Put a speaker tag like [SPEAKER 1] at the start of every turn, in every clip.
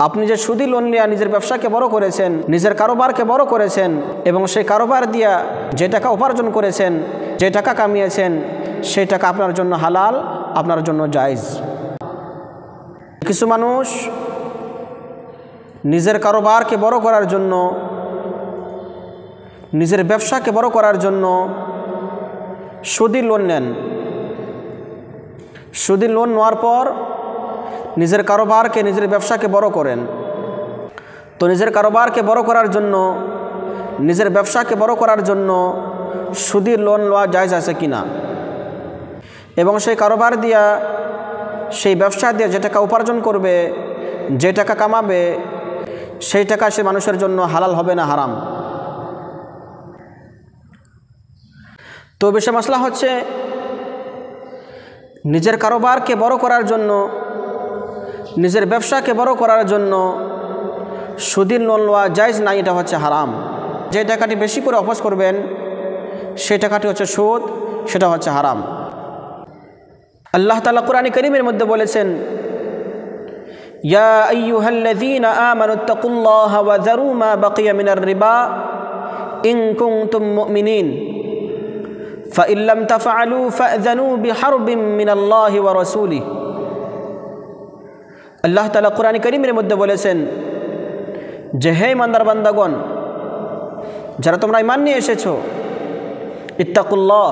[SPEAKER 1] আপনি যে সুদি লোন নিয়ে নিজের ব্যবসাকে বড় করেছেন, নিজের কারোবারকে বড় করেছেন এবং সেই কারোবার দিয়া যে টাকা উপার্জন করেছেন, যে টাকা কামিয়েছেন, সেই টাকা আপনার জন্য হালাল, আপনার জন্য জায়েজ। কিছু মানুষ নিজের কারোবারকে বড় করার জন্য, নিজের ব্যবসাকে বড় করার জন্য সুদি লোন নেন। সুদি লোন নেওয়ার পর নিজের কারোবারকে, নিজের ব্যবসাকে বড় করেন। তো নিজের কারোবারকে বড় করার জন্য, নিজের ব্যবসাকে বড় করার জন্য সুদি লোন নেওয়া জায়েজ আছে কিনা, এবং সেই কারোবার দিয়া, সেই ব্যবসা দিয়ে যে টাকা উপার্জন করবে, যে টাকা কামাবে, সেই টাকা সে মানুষের জন্য হালাল হবে না হারাম। তো বিষয় মাসলা হচ্ছে নিজের কারোবারকে বড় করার জন্য, নিজের ব্যবসাকে বড় করার জন্য সুদির লোন নেওয়া জায়েজ নাই, এটা হচ্ছে হারাম। যে টাকাটি বেশি করে অপচ করবেন সেই টাকাটি হচ্ছে সুদ, সেটা হচ্ছে হারাম। আল্লাহ তাআলা কুরআনে কারীমের মধ্যে বলেছেন, ইয়া আইয়ুহাল্লাযীনা আমানুত্তাকুল্লাহা ওয়া যারু মা বাকিয়া মিনার রিবা ইন কুনতুম মুমিনিন ফাইন লাম তাফআলু ফাযনু বিহারবিন মিনাল্লাহি ওয়া রাসূলিহি। আল্লাহ তাআলা কুরআনে কারীমের মধ্যে বলেছেন যে, হে ইমানদার বান্দাগণ, যারা তোমরা ঈমান নিয়ে এসেছো, ইত্তাকুল্লাহ,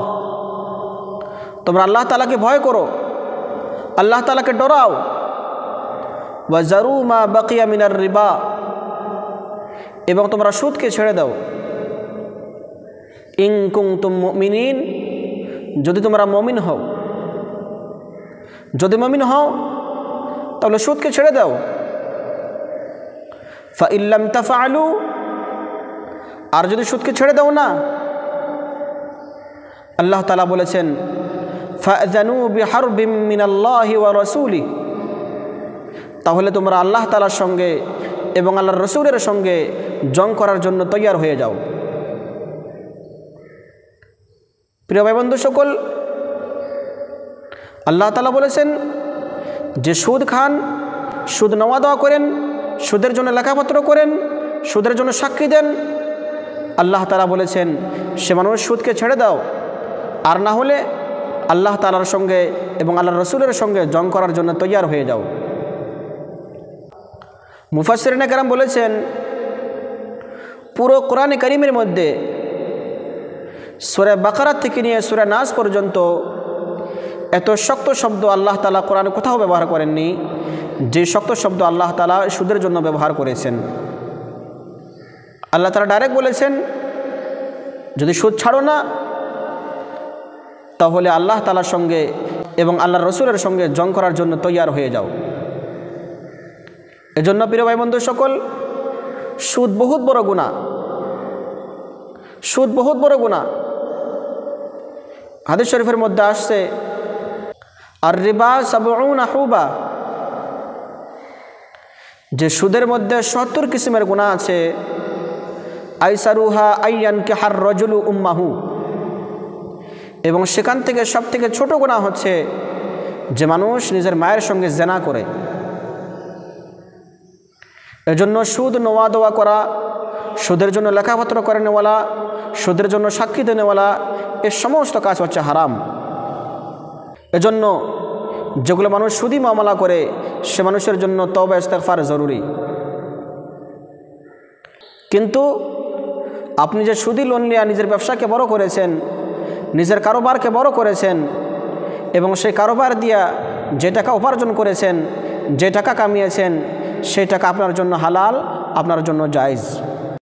[SPEAKER 1] তোমরা আল্লাহ তাআলাকে ভয় করো, আল্লাহ তাআলাকে ডরাও। ওয়া যারু মা বাকিয়া মিনার রিবা, এবং তোমরা সুদকে ছেড়ে দাও। ইন কুনতুম মুমিনিন, যদি তোমরা মুমিন হও। যদি মুমিন হও তাহলে সুদকে ছেড়ে দাও। ফাইন লাম তাফআলু, আর যদি সুদকে ছেড়ে দাও না, আল্লাহ তাআলা বলেছেন ফাযনু বিহারবিন মিনাল্লাহি ওয়া রাসূলিহি, তাহলে তোমরা আল্লাহ তাআলার সঙ্গে এবং আল্লাহর রাসূলের সঙ্গে জং করার জন্য তৈয়ার হয়ে যাও। প্রিয় ভাই বন্ধু সকল, আল্লাহ তাআলা বলেছেন যে সুদ খান, সুদ নেওয়া দেওয়া করেন, সুদের জন্য লেখাপত্র করেন, সুদের জন্য সাক্ষী দেন, আল্লাহ তাআলা বলেছেন সে মানুষ সুদকে ছেড়ে দাও, আর না হলে আল্লাহ তাআলার সঙ্গে এবং আল্লাহর রাসূলের সঙ্গে জং করার জন্য তৈয়ার হয়ে যাও। মুফাসসিরিনে কেরাম বলেছেন, পুরো কোরআনে কারীমের মধ্যে সূরা বাকারা থেকে নিয়ে সূরা নাস পর্যন্ত এত শক্ত শব্দ আল্লাহ তাআলা কোরআনে কোথাও ব্যবহার করেননি যে শক্ত শব্দ আল্লাহ তাআলা সুদের জন্য ব্যবহার করেছেন। আল্লাহ তাআলা ডাইরেক্ট বলেছেন, যদি সুদ ছাড়ো না তাহলে আল্লাহ তাআলার সঙ্গে এবং আল্লাহর রাসূলের সঙ্গে জং করার জন্য তৈয়ার হয়ে যাও। এজন্য প্রিয় ভাই বন্ধু সকল, সুদ বহুত বড় গুনাহ, সুদ বহুত বড় গুনাহ। হাদিস শরীফের মধ্যে আসছে, আর রিবা সাবউনা হুবা, যে সুদের মধ্যে ৭০ কিসিমের গুনাহ আছে। আইসারুহা আইয়ানকিহার রাজুলু উম্মাহু, এবং সেখান থেকে সবথেকে ছোট গুনাহ হচ্ছে যে মানুষ নিজের মায়ের সঙ্গে জেনা করে। এজন্য সুদ নেওয়া দেওয়া করা, সুদের জন্য লেখাপত্র করে নেওয়ালা, সুদের জন্য সাক্ষী দেওয়ালা, এর সমস্ত কাজ হচ্ছে হারাম। এজন্য যেগুলো মানুষ সুদি মামলা করে সে মানুষের জন্য তওবা ইস্তেগফার জরুরি। কিন্তু আপনি যে সুদি লোন নিয়ে নিজের ব্যবসাকে বড় করেছেন, নিজের কারোবারকে বড় করেছেন, এবং সেই কারোবার দিয়া যে টাকা উপার্জন করেছেন, যে টাকা কামিয়েছেন, সেই টাকা আপনার জন্য হালাল, আপনার জন্য জায়েজ।